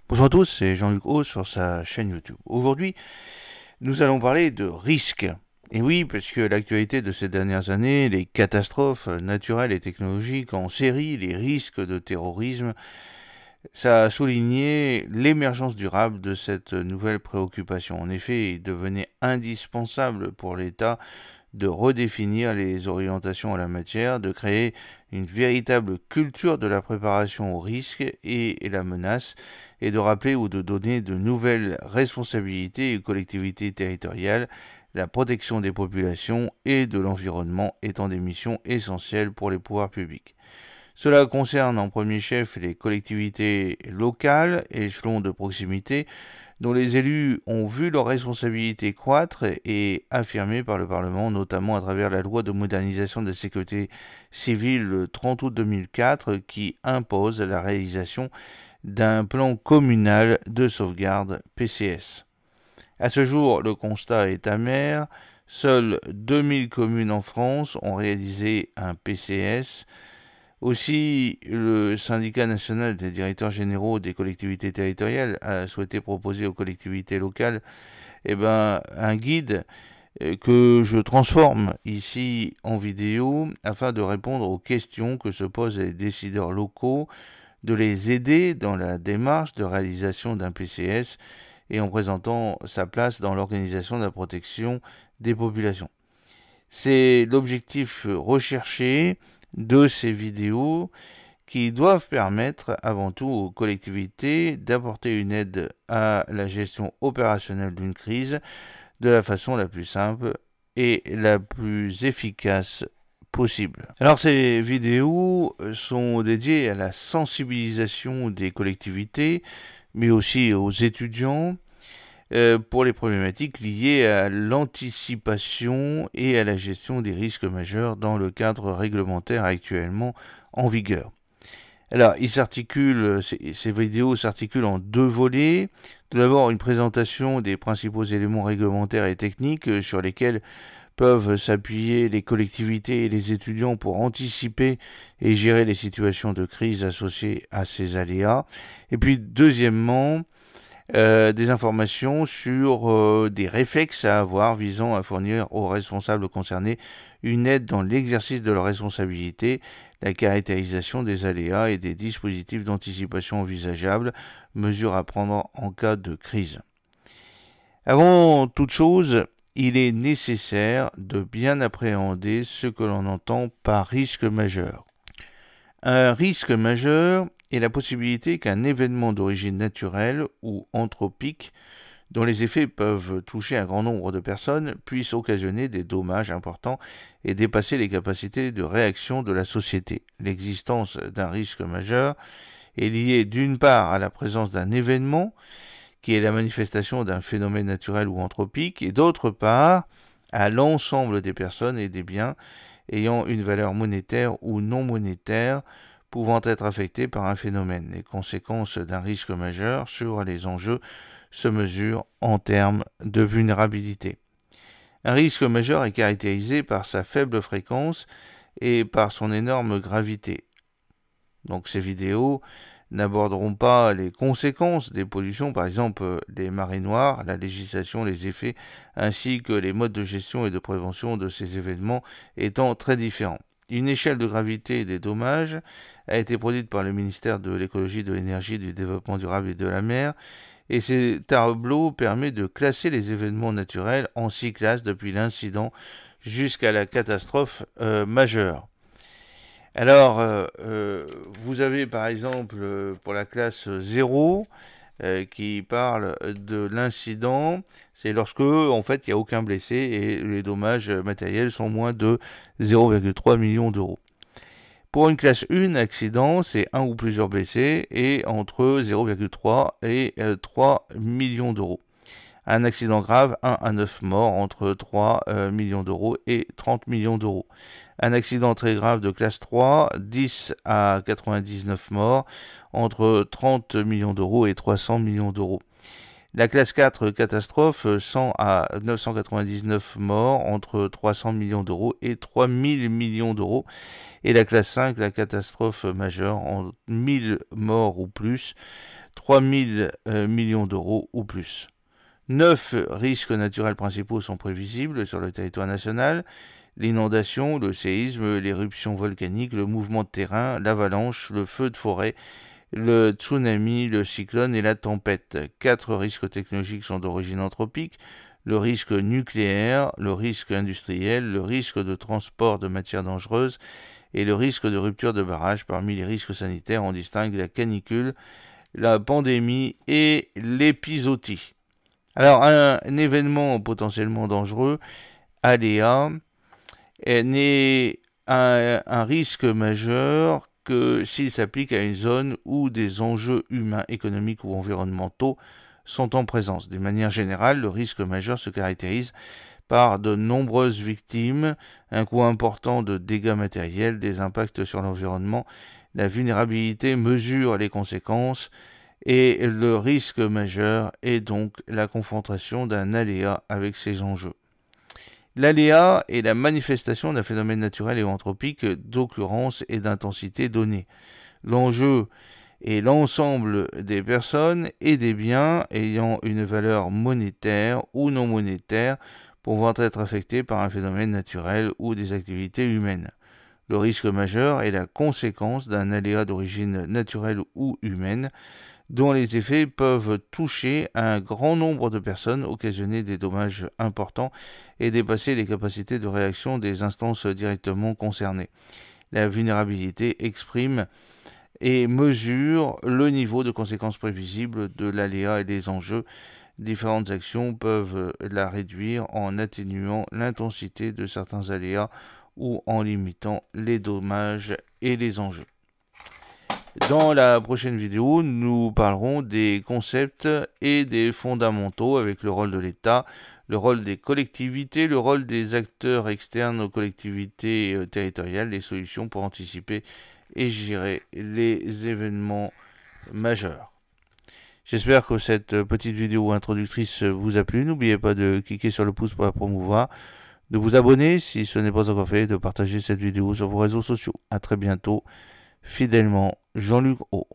Bonjour à tous, c'est Jean-Luc Haut sur sa chaîne YouTube. Aujourd'hui, nous allons parler de risques. Et oui, parce que l'actualité de ces dernières années, les catastrophes naturelles et technologiques en série, les risques de terrorisme, ça a souligné l'émergence durable de cette nouvelle préoccupation. En effet, il devenait indispensable pour l'État de redéfinir les orientations en la matière, de créer une véritable culture de la préparation au risque et la menace, et de rappeler ou de donner de nouvelles responsabilités aux collectivités territoriales, la protection des populations et de l'environnement étant des missions essentielles pour les pouvoirs publics. Cela concerne en premier chef les collectivités locales, échelons de proximité, dont les élus ont vu leurs responsabilités croître et affirmées par le Parlement, notamment à travers la loi de modernisation de la sécurité civile le 30 août 2004 qui impose la réalisation d'un plan communal de sauvegarde PCS. À ce jour, le constat est amer. Seules 2000 communes en France ont réalisé un PCS. Aussi, le syndicat national des directeurs généraux des collectivités territoriales a souhaité proposer aux collectivités locales un guide que je transforme ici en vidéo afin de répondre aux questions que se posent les décideurs locaux, de les aider dans la démarche de réalisation d'un PCS et en présentant sa place dans l'organisation de la protection des populations. C'est l'objectif recherché de ces vidéos qui doivent permettre avant tout aux collectivités d'apporter une aide à la gestion opérationnelle d'une crise de la façon la plus simple et la plus efficace possible. Alors ces vidéos sont dédiées à la sensibilisation des collectivités, mais aussi aux étudiants, pour les problématiques liées à l'anticipation et à la gestion des risques majeurs dans le cadre réglementaire actuellement en vigueur. Alors, ces vidéos s'articulent en deux volets. Tout d'abord, une présentation des principaux éléments réglementaires et techniques sur lesquels peuvent s'appuyer les collectivités et les étudiants pour anticiper et gérer les situations de crise associées à ces aléas. Et puis, deuxièmement, des informations sur des réflexes à avoir visant à fournir aux responsables concernés une aide dans l'exercice de leurs responsabilités, la caractérisation des aléas et des dispositifs d'anticipation envisageables, mesures à prendre en cas de crise. Avant toute chose, il est nécessaire de bien appréhender ce que l'on entend par risque majeur. Un risque majeur est la possibilité qu'un événement d'origine naturelle ou anthropique, dont les effets peuvent toucher un grand nombre de personnes, puisse occasionner des dommages importants et dépasser les capacités de réaction de la société. L'existence d'un risque majeur est liée d'une part à la présence d'un événement, qui est la manifestation d'un phénomène naturel ou anthropique, et d'autre part à l'ensemble des personnes et des biens ayant une valeur monétaire ou non monétaire pouvant être affectés par un phénomène. Les conséquences d'un risque majeur sur les enjeux se mesurent en termes de vulnérabilité. Un risque majeur est caractérisé par sa faible fréquence et par son énorme gravité. Donc ces vidéos n'aborderont pas les conséquences des pollutions, par exemple des marées noires, la législation, les effets, ainsi que les modes de gestion et de prévention de ces événements étant très différents. Une échelle de gravité des dommages a été produite par le ministère de l'écologie, de l'énergie, du développement durable et de la mer, et ce tableau permet de classer les événements naturels en 6 classes depuis l'incident jusqu'à la catastrophe majeure. Alors, vous avez par exemple pour la classe 0 qui parle de l'incident, c'est lorsque en fait il n'y a aucun blessé et les dommages matériels sont moins de 0,3 millions d'euros. Pour une classe 1, accident, c'est un ou plusieurs blessés et entre 0,3 et 3 millions d'euros. Un accident grave, 1 à 9 morts, entre 3 millions d'euros et 30 millions d'euros. Un accident très grave de classe 3, 10 à 99 morts, entre 30 millions d'euros et 300 millions d'euros. La classe 4, catastrophe, 100 à 999 morts, entre 300 millions d'euros et 3000 millions d'euros. Et la classe 5, la catastrophe majeure, en 1000 morts ou plus, 3 000 millions d'euros ou plus. 9 risques naturels principaux sont prévisibles sur le territoire national: l'inondation, le séisme, l'éruption volcanique, le mouvement de terrain, l'avalanche, le feu de forêt, le tsunami, le cyclone et la tempête. 4 risques technologiques sont d'origine anthropique: le risque nucléaire, le risque industriel, le risque de transport de matières dangereuses et le risque de rupture de barrage. Parmi les risques sanitaires, on distingue la canicule, la pandémie et l'épizootie. Alors, un événement potentiellement dangereux, aléa, n'est un risque majeur que s'il s'applique à une zone où des enjeux humains, économiques ou environnementaux sont en présence. D'une manière générale, le risque majeur se caractérise par de nombreuses victimes, un coût important de dégâts matériels, des impacts sur l'environnement. La vulnérabilité mesure les conséquences et le risque majeur est donc la confrontation d'un aléa avec ses enjeux. L'aléa est la manifestation d'un phénomène naturel et anthropique d'occurrence et d'intensité donnée. L'enjeu est l'ensemble des personnes et des biens ayant une valeur monétaire ou non monétaire pouvant être affectés par un phénomène naturel ou des activités humaines. Le risque majeur est la conséquence d'un aléa d'origine naturelle ou humaine dont les effets peuvent toucher un grand nombre de personnes, occasionner des dommages importants et dépasser les capacités de réaction des instances directement concernées. La vulnérabilité exprime et mesure le niveau de conséquences prévisibles de l'aléa et des enjeux. Différentes actions peuvent la réduire en atténuant l'intensité de certains aléas ou en limitant les dommages et les enjeux. Dans la prochaine vidéo, nous parlerons des concepts et des fondamentaux avec le rôle de l'État, le rôle des collectivités, le rôle des acteurs externes aux collectivités territoriales, les solutions pour anticiper et gérer les événements majeurs. J'espère que cette petite vidéo introductrice vous a plu. N'oubliez pas de cliquer sur le pouce pour la promouvoir, de vous abonner si ce n'est pas encore fait, de partager cette vidéo sur vos réseaux sociaux. À très bientôt. Fidèlement, Jean-Luc O.